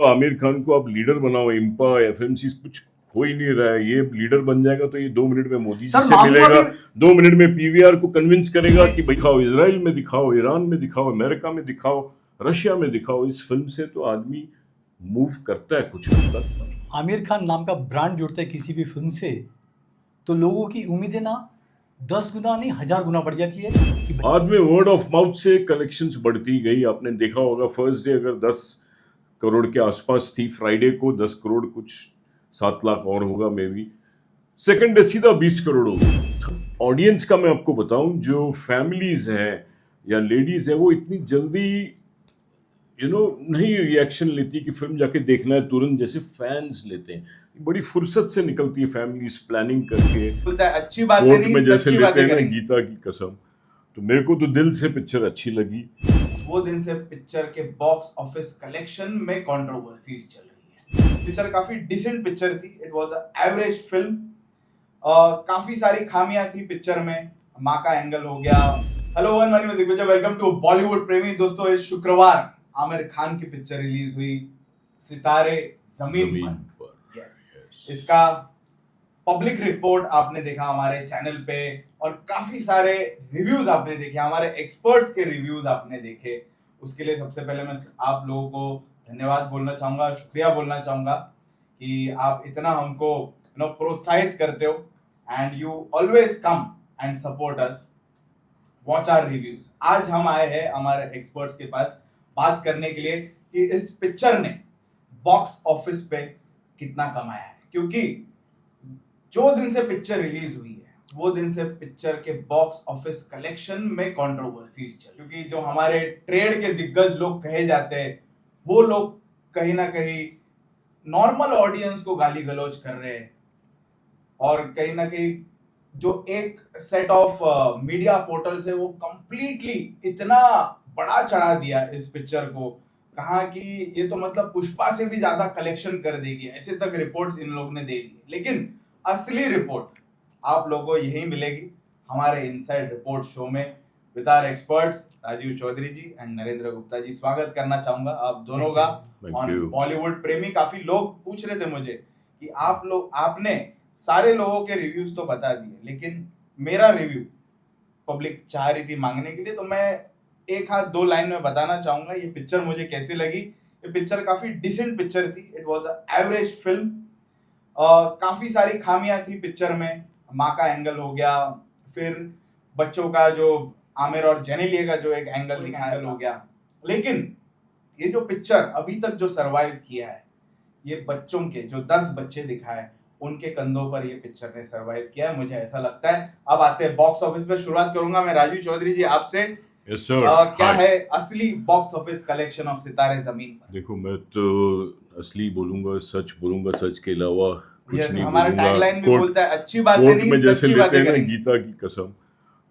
तो आमिर खान को आप लीडर बनाओ, इम्पा एफएमसी कुछ हो ही नहीं रहा है। ये लीडर बन जाएगा तो ये 2 मिनट में मोदी जी सर से मांगूंगा मिलेगा, भी 2 मिनट में पीवीआर को कन्विंस करेगा कि भाई दिखाओ, इसराइल में दिखाओ, ईरान में दिखाओ, अमेरिका में दिखाओ, रशिया में दिखाओ। इस फिल्म से तो आदमी मूव करता है कुछ हद तक। आमिर खान नाम का ब्रांड जुड़ता है किसी भी फिल्म से तो लोगों की उम्मीदें ना 10 गुना नहीं 1000 गुना बढ़ जाती है कि बाद में वर्ड ऑफ माउथ से कलेक्शंस बढ़ती गई। आपने देखा होगा फर्स्ट डे अगर 10 करोड़ के आसपास थी, फ्राइडे को 10 करोड़ कुछ 7 लाख और होगा मे बी, सेकंड डे सीधा 20 करोड़ हो गई। ऑडियंस का मैं आपको बताऊं, जो फैमिलीज हैं या लेडीज है, वो इतनी जल्दी नहीं रिएक्शन लेती कि फिल्म जाके देखना है तुरंत, जैसे फैंस लेते हैं। बड़ी फुर्सत से निकलती है फैमिलीज प्लानिंग करके, बोलता है अच्छी बातें कोर्ट नहीं में जैसे सच्ची लेते बातें हैं ना करेंगे। गीता की कसम। तो मेरे को तो दिल से पिक्चर अच्छी लगी। वो दिन से पिक्चर के बॉक्स ऑफिस कलेक्शन में कंट्रोवर्सीज चल रही है। पिक्चर काफी डिसेंट पिक्चर थी, it was a average film. काफी सारी खामियां थी पिक्चर में, माँ का एंगल हो गया। Hello one money music, welcome to Bollywood प्रेमी दोस्तों। इस शुक्रवार आमिर खान की पिक्चर रिलीज हुई, सितारे जमीन जमीन पर। पर यस, इसका पब्लिक रिपोर्ट आपने देखा हमारे चैनल पे, और काफी सारे रिव्यूज आपने देखे, हमारे एक्सपर्ट्स के रिव्यूज आपने देखे। उसके लिए सबसे पहले मैं आप लोगों को धन्यवाद बोलना चाहूंगा, शुक्रिया बोलना चाहूंगा कि आप इतना हमको प्रोत्साहित करते हो and you always come and support us, watch our reviews. आज हम आए हैं हमारे एक्सपर्ट्स के पास बात करने के लिए कि इस पिक्चर ने बॉक्स ऑफिस पे कितना कमाया है, क्योंकि जो दिन से पिक्चर रिलीज हुई है वो दिन से पिक्चर के बॉक्स ऑफिस कलेक्शन में कंट्रोवर्सीज चल, क्योंकि जो हमारे ट्रेड के दिग्गज लोग कहे जाते हैं वो लोग कहीं ना कहीं नॉर्मल ऑडियंस को गाली गलौज कर रहे हैं, और कहीं ना कहीं जो एक सेट ऑफ मीडिया पोर्टल्स है वो कंप्लीटली इतना बड़ा चढ़ा दिया इस पिक्चर को, कहा कि ये तो मतलब पुष्पा से भी ज्यादा कलेक्शन कर देगी, ऐसे तक रिपोर्ट्स इन लोग ने दे दी। लेकिन असली रिपोर्ट आप लोगों को यही मिलेगी हमारे इनसाइड रिपोर्ट शो में with our experts Rajeev Chaudhary ji and Narendra Gupta ji. स्वागत करना चाहूंगा आप दोनों का Thank ऑन you. बॉलीवुड प्रेमी। काफी लोग पूछ रहे थे मुझे कि आपने सारे लोगों के रिव्यूज तो बता दिए, लेकिन मेरा रिव्यू पब्लिक चाह रही थी मांगने के लिए, तो मैं एक हाथ दो लाइन में बताना चाहूंगा ये पिक्चर मुझे कैसी लगी। ये पिक्चर काफी डिसेंट पिक्चर थी, it was a average film. काफी सारी खामियां थी पिक्चर में, माँ का एंगल हो गया, फिर बच्चों का जो आमिर और जेनेलिया का जो एक एंगल दिखाया हो गया। लेकिन ये जो पिक्चर अभी तक जो सरवाइव किया है, ये बच्चों के जो 10 बच्चे दिखाए उनके कंधों पर ये पिक्चर ने सरवाइव किया है, मुझे ऐसा लगता है। अब आते हैं बॉक्स ऑफिस पे, शुरुआत करूंगा मैं राजीव चौधरी जी आपसे। Yes sir. क्या है असली box office collection of Sitaare Zameen पर? देखो, मैं तो असली बोलूंगा, सच के अलावा कुछ यस, नहीं हमारा बोलूंगा। टैगलाइन भी कोर्ट बोलता है अच्छी बातें कोर्ट नहीं में जैसे सच्ची लेते बातें हैं ना करेंगे। गीता की कसम।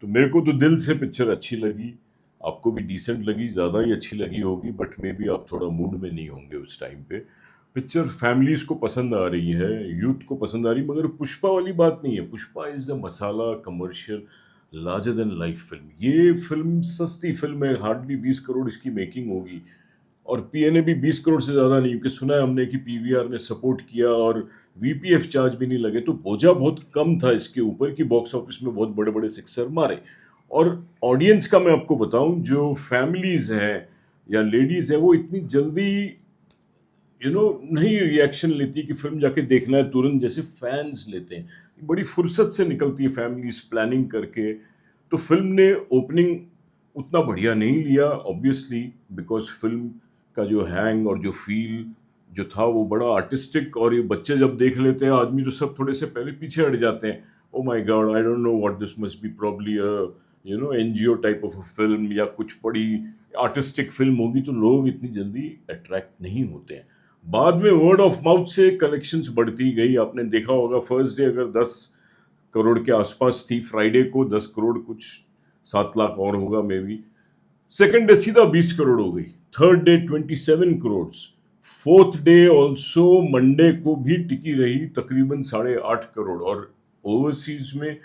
तो मेरे को तो दिल से पिक्चर अच्छी लगी, आपको भी डिसेंट लगी, ज़्यादा ही अच्छी लगी होगी, बट मे बी आप थोड़ा मूड में नहीं होंगे उस टाइम पे। पिक्चर फैमिलीज को पसंद आ रही है, यूथ को पसंद आ रही है, मगर पुष्पा वाली बात नहीं है। Pushpa is a masala commercial larger than life film. ये फिल्म सस्ती फिल्म है, हार्डली 20 करोड़ इसकी मेकिंग होगी, और पीएनए भी 20 करोड़ से ज़्यादा नहीं, क्योंकि सुना है हमने कि पीवीआर ने सपोर्ट किया और वीपीएफ चार्ज भी नहीं लगे, तो बोझा बहुत कम था इसके ऊपर कि बॉक्स ऑफिस में बहुत बड़े बड़े सिक्सर मारे। और ऑडियंस का मैं आपको बताऊं, जो फैमिलीज हैं या लेडीज हैं, वो इतनी जल्दी नहीं रिएक्शन लेती कि फिल्म जाके देखना है तुरंत, जैसे फैंस लेते हैं। बड़ी फुर्सत से निकलती है फैमिलीज प्लानिंग करके। तो फिल्म ने ओपनिंग उतना बढ़िया नहीं लिया, ऑब्वियसली, बिकॉज फिल्म का जो हैंग और जो फील जो था वो बड़ा आर्टिस्टिक, और ये बच्चे जब देख लेते हैं आदमी तो सब थोड़े से पहले पीछे हट जाते हैं। Oh my God, I don't know what this must be, probably NGO type of a film या कुछ बड़ी आर्टिस्टिक फिल्म होगी, तो लोग इतनी जल्दी अट्रैक्ट नहीं होते हैं। बाद में वर्ड ऑफ माउथ से कलेक्शंस बढ़ती गई। आपने देखा होगा फर्स्ट डे अगर 10 करोड़ के आसपास थी, फ्राइडे को 10 करोड़ कुछ 7 लाख और होगा मे बी, सेकेंड डे सीधा 20 करोड़ हो गई, third day 27 crore, fourth day also Monday को भी टिकी रही तकरीबन 8.5 करोड़। और ओवरसीज में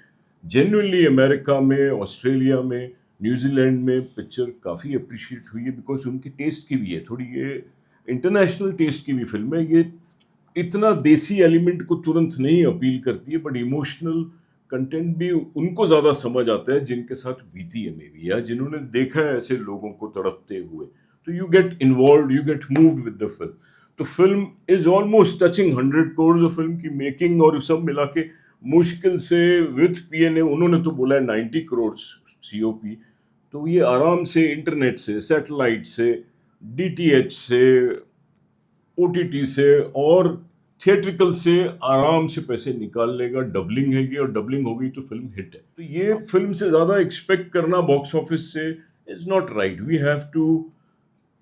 जेन्युइनली अमेरिका में, ऑस्ट्रेलिया में, न्यूजीलैंड में पिक्चर काफ़ी अप्रिशिएट हुई है, बिकॉज उनकी टेस्ट की भी है थोड़ी, ये इंटरनेशनल टेस्ट की भी फिल्म है ये। इतना देसी एलिमेंट को तुरंत नहीं अपील करती है, बट इमोशनल कंटेंट भी उनको ज़्यादा समझ आता है जिनके साथ बीती है मे बी, या जिन्होंने देखा है ऐसे लोगों को तड़पते हुए। तो you get involve, you get moved with the film. तो film is almost touching 100 crore. Film की मेकिंग और सब मिला के मुश्किल से विद पीएनए उन्होंने तो बोला है 90 करोड़ सीओपी। तो ये आराम से इंटरनेट से, सैटेलाइट से, डीटीएच से, ओटीटी से और थिएट्रिकल से आराम से पैसे निकाल लेगा। डबलिंग है ये, और डबलिंग हो गई तो फिल्म हिट है। तो ये फिल्म से ज़्यादा एक्सपेक्ट करना बॉक्स ऑफिस से is not right. We have to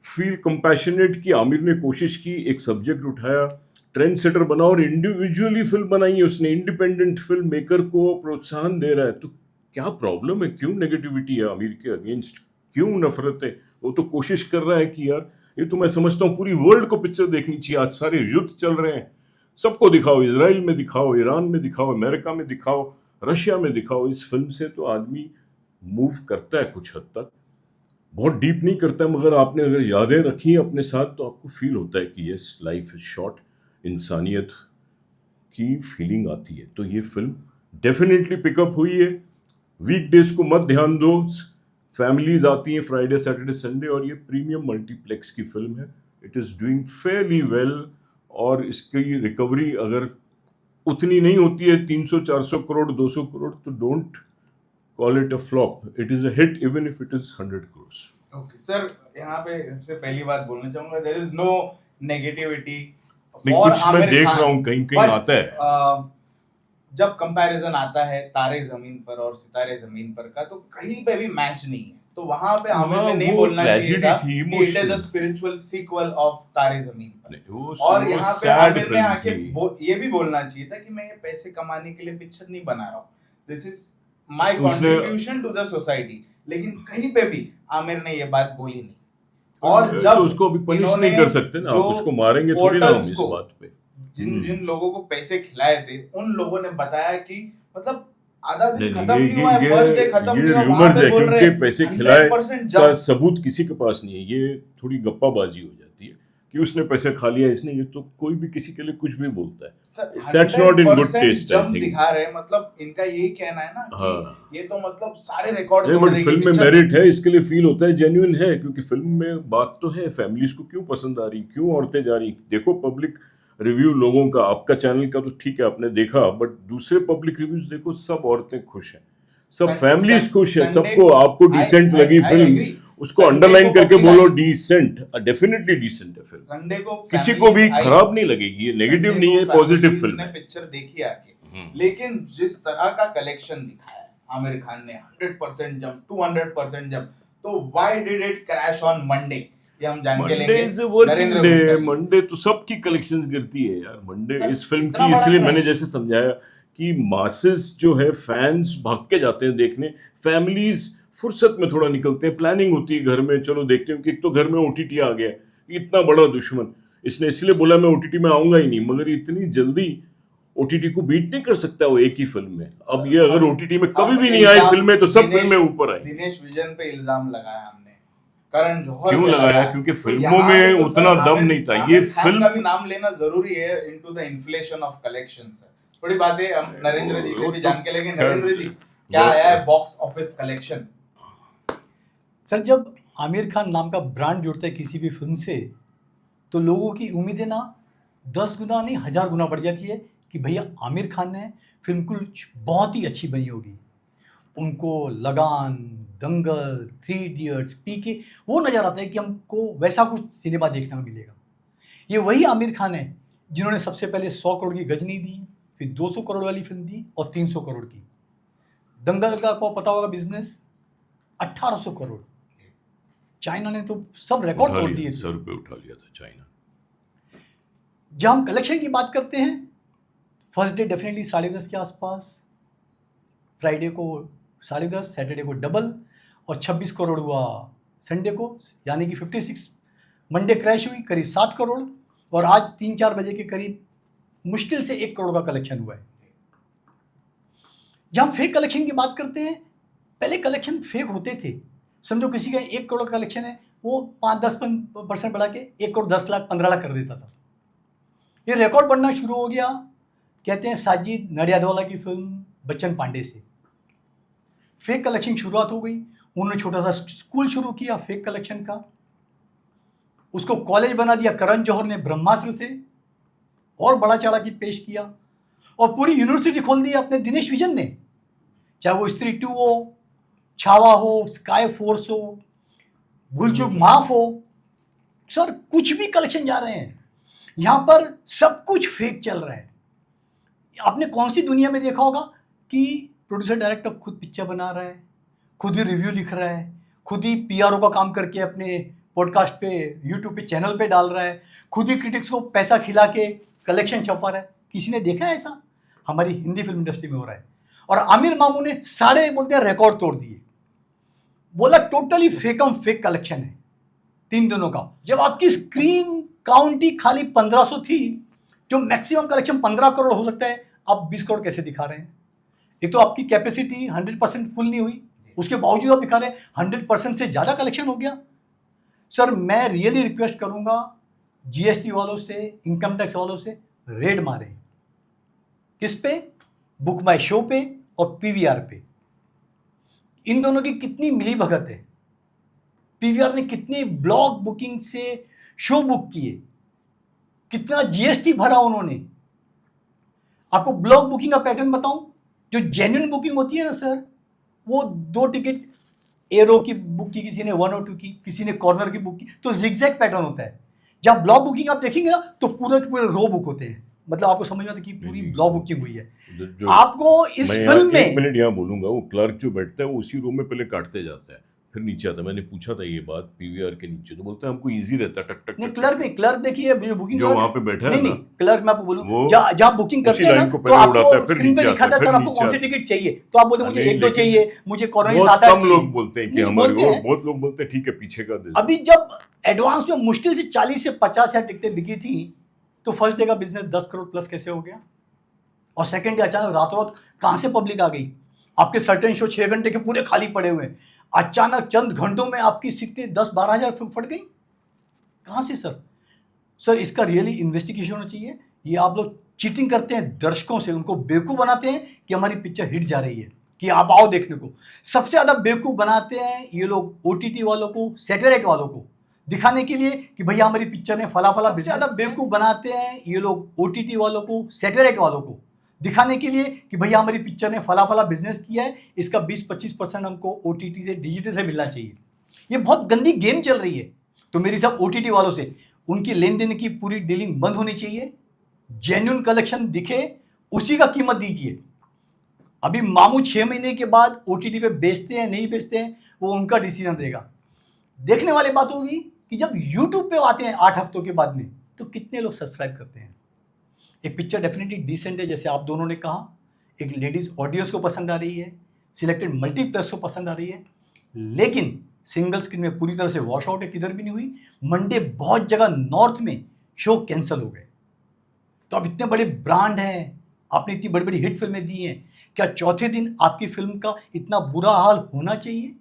feel compassionate कि आमिर ने कोशिश की, एक सब्जेक्ट उठाया, ट्रेंड सेटर बना और इंडिविजुअली फिल्म बनाई है उसने। इंडिपेंडेंट फिल्म मेकर को प्रोत्साहन दे रहा है। तो क्या प्रॉब्लम है? क्यों नेगेटिविटी है आमिर के अगेंस्ट? क्यों नफरत है? वो तो कोशिश कर रहा है कि यार, ये तो मैं समझता हूँ पूरी वर्ल्ड को पिक्चर देखनी चाहिए। आज सारे युद्ध चल रहे हैं, सबको दिखाओ। इजराइल में दिखाओ, ईरान में दिखाओ, अमेरिका में दिखाओ, रशिया में दिखाओ। इस फिल्म से तो आदमी मूव करता है कुछ हद तक, बहुत डीप नहीं करता है, मगर आपने अगर यादें रखी अपने साथ तो आपको फील होता है कि यस, लाइफ इज शॉर्ट। इंसानियत की फीलिंग आती है। तो ये फिल्म डेफिनेटली पिकअप हुई है। वीकडेज को मत ध्यान दो, फैमिलीज आती हैं फ्राइडे सैटरडे संडे, और ये प्रीमियम मल्टीप्लेक्स की फिल्म है। It is doing fairly well, और इसकी रिकवरी अगर उतनी नहीं होती है 300-400 करोड़ 200 करोड़, तो don't call it a flop. It is a hit even if it is 100 crore. Okay sir, यहाँ पे सबसे पहली बात बोलना चाहूंगा, देयर इज नो नेगेटिविटी नहीं, फॉर कुछ मैं आमिर देख खान, रहा हूँ कहीं कहीं but, आता है। जब कंपैरिजन आता है तारे जमीन पर और सितारे जमीन पर का, तो कहीं पे भी मैच नहीं है। तो वहां पे आमिर हाँ, ने नहीं वो बोलना चाहिए tragedy था थी, कि it is a emotional। Spiritual sequel of Taare Zameen पर। नहीं, वो और वो यहाँ पे sad आमिर ने film आके थी। ये भी बोलना चाहिए था कि मैं ये पैसे कमाने के लिए पिक्चर नहीं बना रहा हूँ, दिस इज माय उसने- कंट्रीब्यूशन टू द सोसाइटी। लेकिन कहीं पे भी आमिर ने ये बात बोली नहीं। और जब तो उसको अभी पनिश नहीं कर सकते ना, आप उसको मारेंगे थोड़ी ना हम इस बात पे। जिन लोगों को पैसे खिलाए थे उन लोगों ने बताया कि मतलब आधा दिन नहीं, खत्म नहीं हुआ है, फर्स्ट डे खत्म नहीं ये हुआ, वहां रूमर्स पे है, बोल रहे क्योंकि पैसे 100% खिलाए का जंप। सबूत किसी के पास नहीं है। ये थोड़ी गप्पाबाजी हो जाती है कि उसने पैसे खा लिया इसने, ये तो कोई भी किसी के लिए कुछ भी बोलता है। That's not in good taste, I jump think। दिखा रहे हैं, मतलब इनका यही कहना है ना कि हाँ। ये तो मतलब सारे रिकॉर्ड नहीं, तोड़ बट देगी फिल्म में पिक्चर। मेरिट है, इसके लिए फील होता है, जेन्युइन है, क्योंकि फिल्म में बात तो है। फैमिलीज को क्यों पसंद आ रही, क्यों औरतें जा रही? देखो पब्लिक रिव्यू लोगों का, आपका चैनल का तो ठीक है आपने देखा, बट दूसरे पब्लिक रिव्यूज देखो, सब औरतें खुश हैं, सब फैमिलीज खुश है, सबको। आपको डिसेंट लगी फिल्म, उसको अंडरलाइन करके बोलो डिसेंट, डेफिनेटली डिसेंट है फिल्म। संडे को किसी को भी families आई, खराब नहीं लगेगी, ये नेगेटिव नहीं है, पॉजिटिव फिल्म ने है। पिक्चर देखी आके। लेकिन जिस तरह का कलेक्शन दिखाया है आमिर खान ने, 100% जंप, 200% जंप, तो why did it crash on Monday? ये हम जान के लेंगे। Monday is working Narendra day. Gupta ji. Monday तो सबकी कलेक्शंस गिरती है यार। मंडे सर, इस फिल्म इतना की, बड़ा इसलिए मैंने crash। जैसे समझाया कि मासेस जो है, फैंस भाग के जाते हैं देखने, फैमिलीज फुर्सत में थोड़ा निकलते हैं, प्लानिंग होती है घर में, चलो देखते हैं कि एक तो घर में ओटीटी आ गया, इतना बड़ा दुश्मन, इसने इसलिए बोला मैं ओटीटी में आऊंगा ही नहीं, मगर इतनी जल्दी ओटीटी को बीट नहीं कर सकता वो एक ही फिल्म में। अब ये अगर ओटीटी में कभी भी नहीं आई फिल्में, तो सब फिल्में ऊपर आई। दिनेश विजन पे इल्जाम लगाया हमने, करण जौहर क्यों पे लगाया? क्योंकि तो फिल्मों यहाँ में पे तो उतना सर दम नहीं था। आमिर ये खान फिल्म का भी नाम लेना जरूरी है into the inflation of collections. थोड़ी बातें हम नरेंद्र जी से वो भी तो जान के लेंगे। खैर, नरेंद्र जी, क्या आया है बॉक्स ऑफिस कलेक्शन? सर, जब आमिर खान नाम का ब्रांड जुड़ता है किसी भी फिल्म से, तो लोगों की उम्मीदें ना 10 गुना नहीं 1000 गुना बढ़ जाती है कि भैया आमिर खान ने फिल्म कुछ बहुत ही अच्छी बनी होगी। उनको लगान, दंगल, 3 इडियट्स, पीके, वो नज़र आता है कि हमको वैसा कुछ सिनेमा देखने को मिलेगा। ये वही आमिर खान है जिन्होंने सबसे पहले 100 करोड़ की गजनी दी, फिर 200 करोड़ वाली फिल्म दी और 300 करोड़ की। दंगल का आपको पता होगा बिजनेस 1800 करोड़। चाइना ने तो सब रिकॉर्ड तोड़ दिए थे। 100 रुपये उठा लिया था चाइना। जब हम कलेक्शन की बात करते हैं, फर्स्ट डे डेफिनेटली 10:30 के आसपास, फ्राइडे को 10:30, सैटरडे को डबल, और 26 करोड़ हुआ संडे को, यानी कि 56। मंडे क्रैश हुई, करीब 7 करोड़, और आज 3-4 बजे के करीब मुश्किल से 1 करोड़ का कलेक्शन हुआ है। जब हम फेक कलेक्शन की बात करते हैं, पहले कलेक्शन फेक होते थे। समझो किसी का 1 करोड़ का कलेक्शन है वो 5-10% बढ़ा के 1 करोड़ 10 लाख 15 लाख कर देता था। ये रिकॉर्ड बनना शुरू हो गया, कहते हैं साजिद नडियादवाला की फिल्म बच्चन पांडे से। फेक कलेक्शन शुरुआत हो गई, उन्होंने छोटा सा स्कूल शुरू किया फेक कलेक्शन का, उसको कॉलेज बना दिया करण जौहर ने ब्रह्मास्त्र से, और बड़ा चढ़ा के पेश किया, और पूरी यूनिवर्सिटी खोल दी अपने दिनेश विजन ने, चाहे वो स्त्री 2 हो, छावा हो, स्काई फोर्स हो, भूल चूक माफ हो। सर कुछ भी कलेक्शन जा रहे हैं, यहाँ पर सब कुछ फेक चल रहा है। आपने कौन सी दुनिया में देखा होगा कि प्रोड्यूसर डायरेक्टर खुद पिक्चर बना रहा है, खुद ही रिव्यू लिख रहा है, खुद ही पीआरओ का काम करके अपने पॉडकास्ट पे, यूट्यूब पे, चैनल पे डाल रहा है, खुद ही क्रिटिक्स को पैसा खिला के कलेक्शन छपा रहा है। किसी ने देखा है ऐसा? हमारी हिंदी फिल्म इंडस्ट्री में हो रहा है। और आमिर मामू ने सारे बोलते हैं रिकॉर्ड तोड़ दिए, बोला टोटली फेक कलेक्शन है 3 दिनों का। जब आपकी स्क्रीन काउंट ही खाली 1500 थी, जो मैक्सिमम कलेक्शन 15 करोड़ हो सकता है, आप 20 करोड़ कैसे दिखा रहे हैं? एक तो आपकी कैपेसिटी 100% फुल नहीं हुई, उसके बावजूद आप दिखा रहे हैं 100% से ज़्यादा कलेक्शन हो गया। सर मैं रियली रिक्वेस्ट करूंगा जीएसटी वालों से, इनकम टैक्स वालों से, रेड मारें। किस पे? बुक माई शो पे और पीवीआर पे। इन दोनों की कितनी मिली भगत है। पीवीआर ने कितने ब्लॉक बुकिंग से शो बुक किए, कितना जीएसटी भरा उन्होंने। आपको ब्लॉक बुकिंग का पैटर्न बताऊं, जो जेन्युइन बुकिंग होती है ना सर, वो 2 टिकट एरो की बुक की, किसी ने 1 और 2 की, किसी ने कॉर्नर की बुक की, तो जिगजैग पैटर्न होता है। जब ब्लॉक बुकिंग आप देखेंगे ना, तो पूरे पूरे रो बुक होते हैं, मतलब आपको समझ में आता है कि पूरी ब्लॉक बुकिंग हुई है। आपको इस फिल्म में 1 मिनट यहाँ बोलूंगा, वो क्लर्क जो बैठता है वो उसी रूम में पहले काटते जाता है, फिर नीचे आता है। मैंने पूछा था ये बात पीवीआर के नीचे, तो बोलते हैं हमको इजी रहता है, टक टक नहीं, टक क्लर्क टक। नहीं, क्लर्क देखिए बुकिंग जो वहाँ पे बैठा है नहीं ना, नहीं, क्लर्क मैं आपको बोलूं, वो जहाँ बुकिंग करते उसी हैं ना, लाइन को तो पहले उड़ाता है, आपको फिर स्क्रीन पे नीचे दिखाता आता है है, सर फिर आपको कौन सी नीचे टिकट चाहिए, तो आप बोलते हैं मुझे नहीं, 1-2 लेकिन चाहिए, मुझे कॉर्नर बहुत 7-8 कम लोग चाहिए। बोलते हैं कि नहीं, हमारे बोलते वो, हैं। बहुत लोग बोलते हैं ठीक है पीछे का दे दो। अभी जब एडवांस में मुश्किल से 40 से 50 हजार टिकटें बिकी थी, तो फर्स्ट डे का बिजनेस 10 करोड़ प्लस कैसे हो गया? और सेकंड डे अचानक रातों रात कहां से पब्लिक आ गई? आपके सर्टेन शो 6 घंटे के पूरे खाली पड़े हुए हैं, अचानक चंद घंटों में आपकी सीटें 10-12 हजार फट गई। कहां से सर? सर इसका रियली इन्वेस्टिगेशन होना चाहिए। ये आप लोग चीटिंग करते हैं दर्शकों से, उनको बेवकूफ़ बनाते हैं कि हमारी पिक्चर हिट जा रही है, कि आप आओ देखने को। सबसे ज़्यादा बेवकूफ़ बनाते हैं ये लोग ओटीटी वालों को, सैटेलाइट वालों को, दिखाने के लिए कि भैया हमारी पिक्चर ने फला फला। सबसे ज़्यादा बेवकूफ़ बनाते हैं ये लोग ओटीटी वालों को, सैटेलाइट वालों को, दिखाने के लिए कि भैया हमारी पिक्चर ने फला फला बिजनेस किया है, इसका 20-25% हमको ओटीटी से, डिजिटल से मिलना चाहिए। ये बहुत गंदी गेम चल रही है। तो मेरी सब ओटीटी वालों से, उनकी लेन देन की पूरी डीलिंग बंद होनी चाहिए। जेन्युइन कलेक्शन दिखे, उसी का कीमत दीजिए। अभी मामू 6 महीने के बाद ओटीटी पे बेचते हैं नहीं बेचते हैं, वो उनका डिसीजन रहेगा। देखने वाली बात होगी कि जब यूट्यूब पे आते हैं 8 हफ्तों के बाद में, तो कितने लोग सब्सक्राइब करते हैं। एक पिक्चर डेफिनेटली डिसेंट है, जैसे आप दोनों ने कहा, एक लेडीज ऑडियंस को पसंद आ रही है, सिलेक्टेड मल्टीप्लेक्स को पसंद आ रही है, लेकिन सिंगल स्क्रीन में पूरी तरह से वॉश आउट है, किधर भी नहीं हुई। मंडे बहुत जगह नॉर्थ में शो कैंसिल हो गए। तो अब इतने बड़े ब्रांड हैं, आपने इतनी बड़ी बड़ी हिट फिल्में दी हैं, क्या चौथे दिन आपकी फिल्म का इतना बुरा हाल होना चाहिए?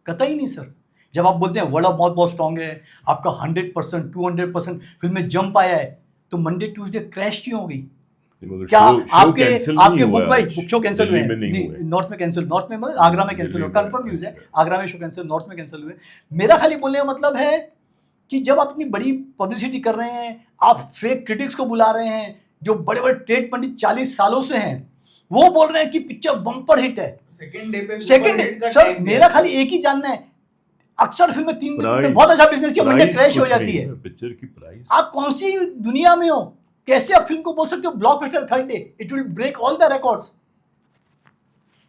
कतई नहीं सर। जब आप बोलते हैं वर्ड ऑफ माउथ बहुत स्ट्रांग है, आपका 100% 200% फिल्में जंप आया है, तो मंडे ट्यूसडे क्रैश क्यों हो गई? क्या आपके book by book show cancel हुए हैं? नॉर्थ में कैंसिल, नॉर्थ में आगरा में कैंसिल हुए, कंफर्म न्यूज है, आगरा में शो कैंसिल, नॉर्थ में कैंसिल हुए। मेरा खाली बोलने का मतलब है कि जब आप इतनी बड़ी पब्लिसिटी कर रहे हैं, आप फेक क्रिटिक्स को बुला रहे हैं, जो बड़े बड़े ट्रेड पंडित 40 सालों से हैं, वो बोल रहे हैं कि पिक्चर बम्पर हिट है। सेकंड डे पे सर मेरा खाली एक ही जानना है, अक्सर फिल्म में 3 दिन में बहुत अच्छा बिजनेस किया, मंडे क्रैश हो जाती है। पिक्चर की प्राइस, आप कौन सी दुनिया में हो? कैसे आप फिल्म को बोल सकते हो blockbuster third day, it will break all the records.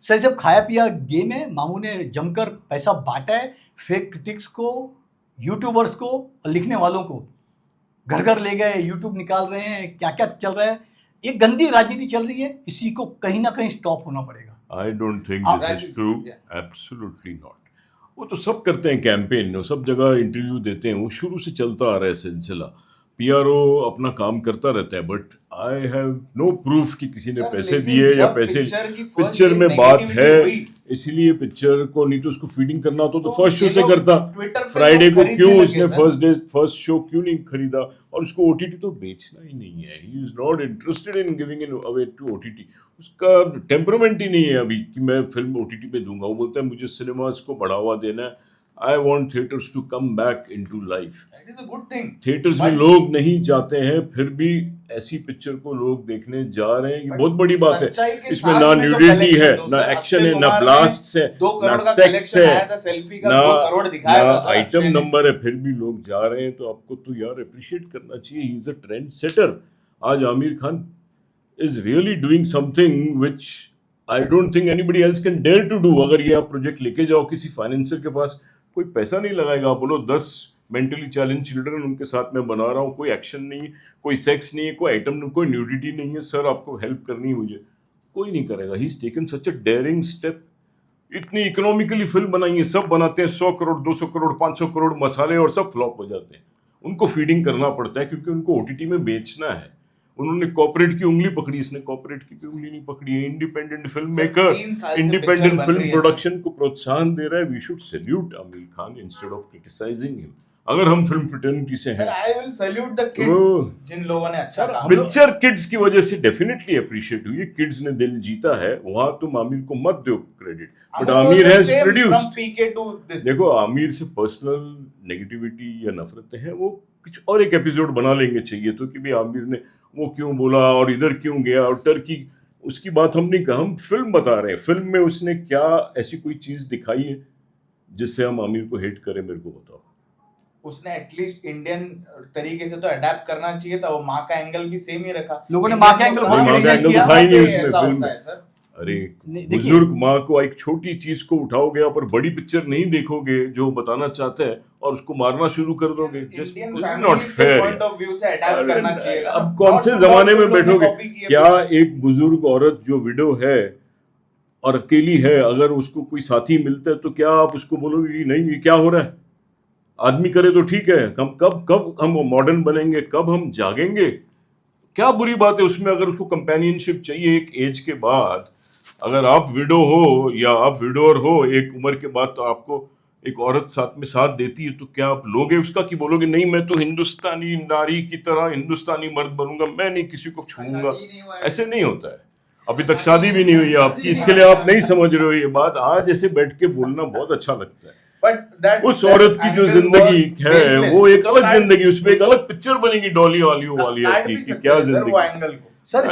Sir जब खाया पिया गेम है, मामू ने जमकर पैसा बांटा है फेक क्रिटिक्स को, यूट्यूबर्स को और लिखने वालों को, घर घर ले गए, यूट्यूब निकाल रहे हैं, क्या क्या चल रहा है। ये गंदी राजनीति चल रही है, इसी को कहीं ना कहीं स्टॉप होना पड़ेगा। आई don't think this is true, absolutely not. वो तो सब करते हैं कैंपेन, वो सब जगह इंटरव्यू देते हैं, वो शुरू से चलता आ रहा है सिलसिला। पीआरओ अपना काम करता रहता है, but I have no proof कि किसी ने सर, पैसे लेकिन दिए या जब पैसे पिक्चर की first पिक्चर day में बात negativity है, हुई, इसीलिए पिक्चर को नहीं तो उसको फीडिंग करना तो तो फर्स्ट शो ये से लोग करता। ट्विटर पे फ्राइडे लोग को खरीदने क्यों लगे, उसने सर। फर्स्ट शो क्यों नहीं खरीदा? और उसको ओटीटी तो बेचना ही नहीं है, he is not interested in giving in away to OTT. उसका टेम्परामेंट ही नहीं है अभी कि मैं फिल्म ओटीटी पे दूंगा। वो बोलता है मुझे सिनेमास को बढ़ावा देना है, I want theatres to come back into life. That is a good thing. Theatres में But- लोग नहीं जाते हैं, फिर भी ऐसी पिक्चर को लोग देखने जा रहे हैं, ये But बहुत बड़ी बात है। सच्चाई के इसमें साथ ना में जो न्यूडिटी collection है, दो, ना सर, एक्शन अक्षय है, ना कुमार ने ब्लास्ट है, 2 करोड़ ना का सेक्स collection है, आया था, सेल्फी का ना 2 करोड़ दिखाया था, सर, आइटम अक्षय ने। नंबर है, फिर भी लोग जा रहे हैं। तो आपको तो यार अप्रिशिएट करना चाहिए, he is a trend setter. आज Aamir Khan is really doing something which I don't think anybody else can dare to do. अगर ये आप प्रोजेक्ट लेके जाओ किसी फाइनेंसर के पास, कोई पैसा नहीं लगाएगा। आप बोलो 10 मेंटली चैलेंज चिल्ड्रन उनके साथ मैं बना रहा हूँ, कोई एक्शन नहीं है, कोई सेक्स नहीं है, कोई आइटम नहीं, कोई न्यूडिटी नहीं है, सर आपको हेल्प करनी है मुझे, कोई नहीं करेगा। He is taken such a dairying step. इतनी इकोनॉमिकली फिल्म बनाई है, सब बनाते हैं 100 करोड़ 200 करोड़ 500 करोड़ मसाले, और सब फ्लॉप हो जाते हैं। उनको फीडिंग करना पड़ता है क्योंकि उनको ओटीटी में बेचना है। उन्होंने कॉर्पोरेट की उंगली पकड़ी, इसने कॉर्पोरेट की भी उंगली नहीं पकड़ी है। इंडिपेंडेंट फिल्म सर, मेकर 3 साल से इंडिपेंडेंट पिक्चर बन फिल्म रही है, सर। प्रोडक्शन को प्रोत्साहन दे रहा है। We should salute Aamir Khan instead of criticising him. अगर हम फिल्म फ्रेटर्निटी से सर, हैं, आई विल सैल्यूट द वो- किड्स जिन लोगों ने अच्छा काम किया। पिक्चर किड्स की वजह से डेफिनेटली अप्रिशिएट हुई है, किड्स ने दिल जीता है। वहां तुम आमिर को मत दो credit, but Aamir has produced. PK to this. देखो, आमिर से पर्सनल नेगेटिविटी या नफरतें हैं, वो कुछ और एक एपिसोड बना लेंगे चाहिए तो, कि भी आमिर ने वो क्यों बोला और इधर क्यों गया और टर्की, उसकी बात हम नहीं कहा। हम फिल्म बता रहे हैं, फिल्म में उसने क्या ऐसी कोई चीज दिखाई है जिससे हम आमिर को हेट करें? मेरे को बताओ। उसने एटलीस्ट इंडियन तरीके से तो अडेप्ट करना चाहिए था। वो माँ का एंगल भी सेम ही रखा। लोगों ने माँ का एंगल वहाँ वहाँ पे पे एंगल किया। दिखाई नहीं ऐसा उसमें फिल्म होता में। है, सर। अरे नहीं, देखिए- बुजुर्ग माँ को एक छोटी चीज को उठाओगे आप और बड़ी पिक्चर नहीं देखोगे जो बताना चाहता है, और उसको मारना शुरू कर दोगे। इंडियन नॉट फैमिलीज के फेयर। पॉइंट ऑफ व्यू से अडेप्ट करना चाहिए था। अब कौन से जमाने में बैठोगे? क्या एक बुजुर्ग औरत जो विडो है और अकेली है, अगर उसको कोई साथी मिलता है तो क्या आप उसको बोलोगे कि नहीं ये क्या हो रहा है? आदमी करे तो ठीक है, कब कब कब हम मॉडर्न बनेंगे, कब हम जागेंगे? क्या बुरी बात है उसमें? अगर उसको कंपेनियनशिप चाहिए एक एज के बाद, अगर आप विडो हो या आप विडोर हो एक उम्र के बाद, तो आपको एक औरत साथ में साथ देती है, तो क्या आप लोगे उसका कि बोलोगे नहीं मैं तो हिंदुस्तानी नारी की तरह हिंदुस्तानी मर्द बनूंगा, मैं नहीं किसी को छूऊंगा? ऐसे नहीं होता है। अभी तक शादी भी नहीं हुई है आपकी, इसके लिए आप नहीं समझ रहे हो ये बात। आज ऐसे बैठ के बोलना बहुत अच्छा लगता है। उस औरत की जो जिंदगी है वो एक अलग जिंदगी, उसमें एक अलग पिक्चर बनेगी डॉली ऑलियो वाली की क्या जिंदगी। Sir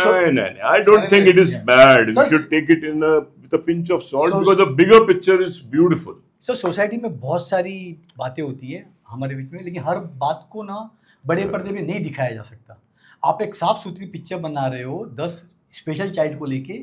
I don't think it is bad. We Sir, should take it in with a pinch of salt So- because the bigger picture is beautiful. Sir society में बहुत सारी बातें होती है हमारे बीच में, लेकिन हर बात को ना बड़े पर्दे पे नहीं दिखाया जा सकता। आप एक साफ सुथरी पिक्चर बना रहे हो 10 स्पेशल चाइल्ड को लेके,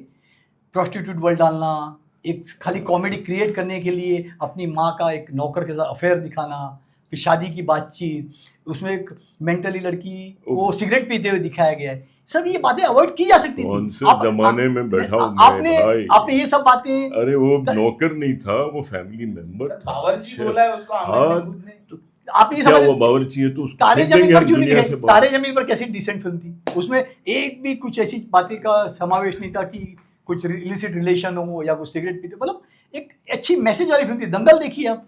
प्रोस्टिट्यूट वर्ल्ड डालना, एक खाली कॉमेडी क्रिएट करने के लिए अपनी माँ का एक नौकर के साथ अफेयर दिखाना, फिर शादी की बातचीत, उसमें एक मेंटली लड़की को सिगरेट पीते हुए दिखाया गया है। सब ये बातें अवॉइड की जा सकती थी। कौन से जमाने में बैठा हूँ मैं भाई? आपने ये सब बातें, अरे वो नौकर नहीं था, वो फैमिली मेंबर था। बावर्ची बोला है उसको आमिर हाँ, ने खुद ने। आपने ये क्या वो समझ, बावर्ची है तो उसको तारे फेंक देंगे जमीन यार पर क्यों नहीं दुनिया दिखाई? से बाहर। तारे जमीन पर कैसी डिसेंट फिल्म थी, उसमें एक भी कुछ ऐसी बातें का समावेश नहीं था कि कुछ इलिसिट रिलेशन हो या कुछ सिगरेट पीते, मतलब एक अच्छी मैसेज वाली फिल्म थी। दंगल देखी आप,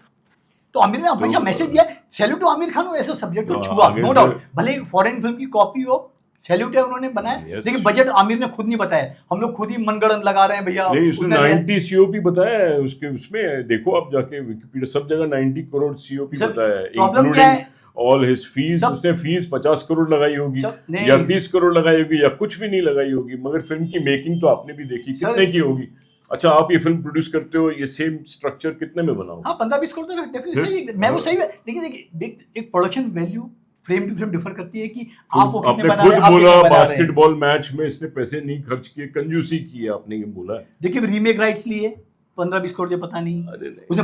तो आमिर ने हमेशा मैसेज दिया। सैल्यूट टू आमिर खान, वो ऐसा सब्जेक्ट को हाँ, छुआ, आगे नो से- डाउट, भले ही फॉरेन फिल्म की कॉपी हो, सैल्यूट है उन्होंने बनाया, Yes. लेकिन बजट आमिर ने खुद नहीं बताया। हम लोग खुद ही मनगढ़ंत लगा रहे हैं भैया। नहीं, उसने उतना लिया। 90 सीओपी बताया है उसके, उसमें देखो आप जाके विकिपीडिया, सब जगह 90 करोड़ सीओपी सर, बताया है, प्रॉब्लम क्या है? Including all his fees. सब- उसने फीस 50 करोड़ लगाई होगी नहीं। या 30 करोड़ लगाई होगी या कुछ भी नहीं लगाई होगी, मगर फिल्म की मेकिंग तो आपने भी देखी, सर, कितने की होगी? अच्छा, आप ये फिल्म प्रोड्यूस करते हो, ये सेम स्ट्रक्चर कितने में बनाओ? हाँ 15-20 करोड़ तो डेफिनेटली सही है, मैं वो सही है, लेकिन देखिए एक production value frame to frame differ करती है कि आप वो कितने आपने बना खुद रहे हैं, आप बोला कितने बना रहे हैं। बास्केटबॉल मैच में इसने पैसे नहीं खर्च किए, कंजूसी की है, आपने ये बोला है। देखिए रीमेक राइट्स लिए 15-20 करोड़, ये पता नहीं अरे नहीं, उसने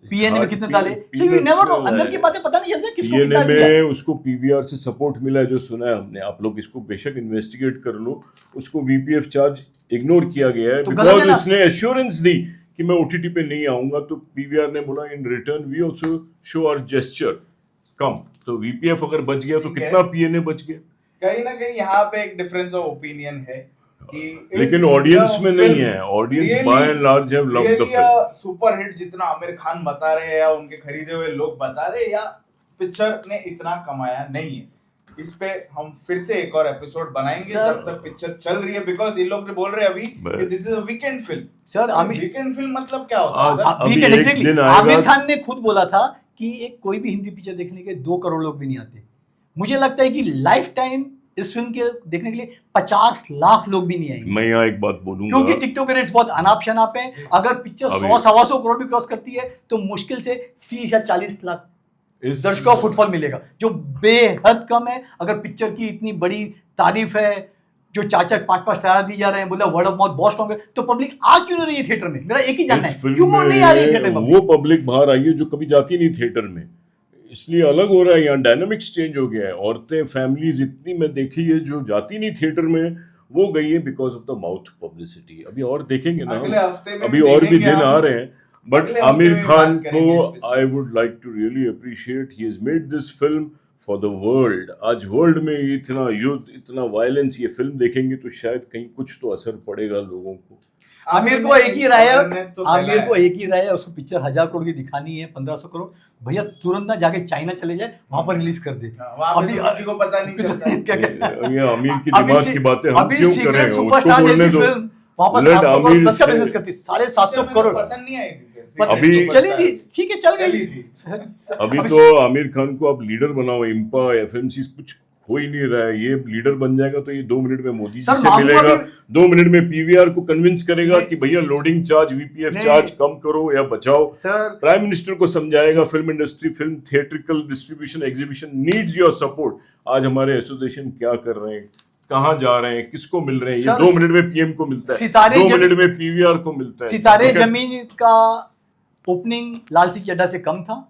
पीएनए में कितने डाले, so you peanuts never know, में अंदर है। की बातें पता नहीं चलती किसको पीएनए कितना दिया। में उसको पीवीआर से सपोर्ट मिला है जो सुना है हमने। आप लोग इसको बेशक इन्वेस्टिगेट कर लो, उसको वीपीएफ चार्ज इग्नोर किया गया है तो गलत है बिकॉज ना? उसने एश्योरेंस दी कि मैं ओटीटी पे नहीं आऊंगा, तो पीवीआर ने बोला in return we also show our gesture कम। तो वीपीएफ अगर बच गया तो ठीक है। कितना पीएनए बच गया? कहीं ना कहीं यहाँ पे एक डिफरेंस ऑफ ओपिनियन है कि लेकिन ऑडियंस में नहीं है, audience by and large have loved the film. Super hit जितना आमिर खान बता रहे हैं या उनके खरीदे हुए लोग बता रहे हैं या पिक्चर ने इतना कमाया नहीं है। इस पे हम फिर से एक और एपिसोड बनाएंगे जब तक पिक्चर चल रही है, बिकॉज इन लोग बोल रहे हैं अभी कि this is a weekend film. Sir weekend film मतलब क्या होता है? वीकेंड एग्जैक्टली आमिर खान ने खुद बोला था कि एक कोई भी हिंदी पिक्चर देखने के 2 करोड़ लोग भी नहीं आते। मुझे लगता है कि लाइफ टाइम इस फिल्म के देखने के लिए 50 लाख लोग भी नहीं आएंगे। मैं यहाँ एक बात बोलूंगा, क्योंकि टिकटॉक के रेट्स बहुत अनाप शनाप है। अगर पिक्चर 100-125 करोड़ भी क्रॉस करती है तो मुश्किल से 30 या 40 लाख दर्शकों का फुटफॉल मिलेगा, जो बेहद कम है। अगर पिक्चर की इतनी बड़ी तारीफ है, जो 4-4 5-5 स्टार दी जा रहे हैं, बोला वर्ड ऑफ माउथ बहुत होंगे, तो पब्लिक आ क्यों नहीं रही है थिएटर में? मेरा एक ही जानना है, क्यों नहीं आ रही है थिएटर में? वो पब्लिक बाहर आई है जो कभी जाती नहीं थिएटर में, इसलिए अलग हो रहा है। यहाँ डायनामिक्स चेंज हो गया है। औरतें, फैमिलीज इतनी मैं देखी है जो जाती नहीं थिएटर में, वो गई है because of the mouth publicity. अभी और देखेंगे ना, अगले हफ्ते में अभी और भी दिन आ रहे हैं। बट अगले हफ्ते आमिर में खान बात करेंगे इस को picture I would like to really appreciate, he has made this film for the world. आज वर्ल्ड में इतना युद्ध, इतना वायलेंस, ये फिल्म देखेंगे तो शायद कहीं कुछ तो असर पड़ेगा लोगों को। आमिर को एक ही राय है, awareness तो फैलाया आमिर को है। एक ही राय है, उसको पिक्चर 1000 करोड़ की दिखानी है, 1500 करोड़, भैया तुरंत ना जाके चाइना चले जाए, वहां पर रिलीज कर दे। वहां पे तो किसी को पता नहीं चलता। क्या ये आमिर की दिमाग की बातें हम क्यों कर रहे हैं? उसको सुपरस्टार बोलने जैसी दो। फिल्म वहां पर Let 700 करोड़ आमिर प्लस का से- बिजनेस करती, 750 करोड़। पसंद नहीं आई थी फिर। पर अभी- चली थी, ठीक है, चल चली गई। थी। अभी तो आमिर खान को आप लीडर बनाओ, इम्पा, एफएमसी, कुछ हो ही नहीं रहा है। ये लीडर बन जाएगा तो ये 2 मिनट में मोदी जी सर, से मामू मिलेगा, अभी- 2 मिनट में पीवीआर को कन्विंस करेगा नहीं। कि भैया लोडिंग चार्ज, वीपीएफ नहीं। चार्ज कम करो या बचाओ। सर प्राइम मिनिस्टर को समझाएगा, film industry, film theatrical distribution, exhibition needs your support. आज हमारे एसोसिएशन क्या कर रहे हैं, कहाँ जा रहे हैं, किसको मिल रहे हैं? ये सर, 2 मिनट में पीएम को मिलता है, सितारे 2 जब- मिनट में पीवीआर को मिलता है। सितारे ठीक है? जमीन का ओपनिंग लाल सिंह चड्ढा से कम था।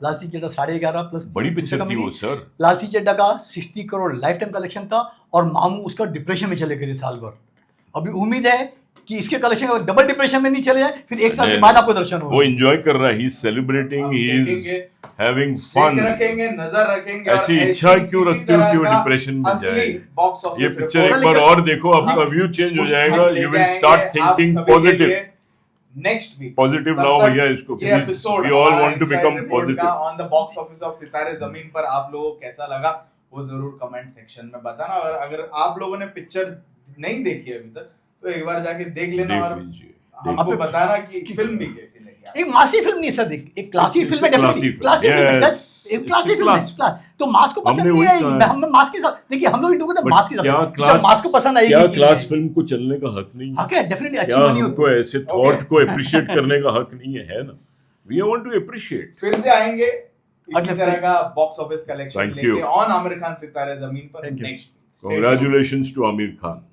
लाल सिंह चड्ढा 11.5 प्लस बड़ी पिक्चर थी वो सर। लाल सिंह चड्ढा का 60 करोड़ लाइफ टाइम कलेक्शन था और मामू उसका डिप्रेशन में चले गए थे साल भर। अभी उम्मीद है कि इसके कलेक्शन अगर डबल डिप्रेशन में नहीं चले जाए, फिर 1 साल के नहीं, बाद आपको दर्शन वो होगा। एंजॉय कर रहा है, he is celebrating, he is देखेंगे, हैविंग चेक फन। रखेंगे, नजर रखेंगे। और ऐसी इच्छा क्यों इसी रखते हो कि वो तरह का डिप्रेशन में असली जाए? बॉक्स ऑफिस ये पिक्चर एक रिपोर्ट बार लेकर- और देखो, आपका व्यू चेंज हो जाएगा। You will start thinking positive. Next week positive लाओ भैया इसको, ये please. Episode we all want to become positive. On the box office of Sitaare Zameen पर आप लोगों को कैसा लगा वो जरूर कमेंट सेक्शन में बताना। और अगर आप लोगों ने पिक्चर नहीं देखी है अभी तक तो एक बार जाके देख लेना देख और लीजिए। हमको बताना कि फिल्म भी कैसी लगी आपको। एक मासी फिल्म नहीं सर, एक क्लासी It's फिल्म है, a classy definitely film. Classy film है, Yes. एक क्लासी It's a फिल्म है। class. तो मास को पसंद हमने नहीं वही आएगी, कहा है। हम मास के साथ देखिए, हम लोग इंटरव्यू बट मास के क्या साथ, क्लास, जब मास को पसंद आएगी क्या कि नहीं क्लास आएगी। फिल्म को चलने का हक नहीं है? हाँ, क्या डेफिनेटली अच्छी क्या बनी हमको होती है। ऐसे थॉट को अप्रिशिएट करने का हक नहीं है ना? We want to appreciate. फिर से आएंगे इसी अगले तरह हफ्ते। का box office collection Thank you. लेके on Aamir Khan Sitaare Zameen Par Thank you. Next. Congratulations to Amir Khan.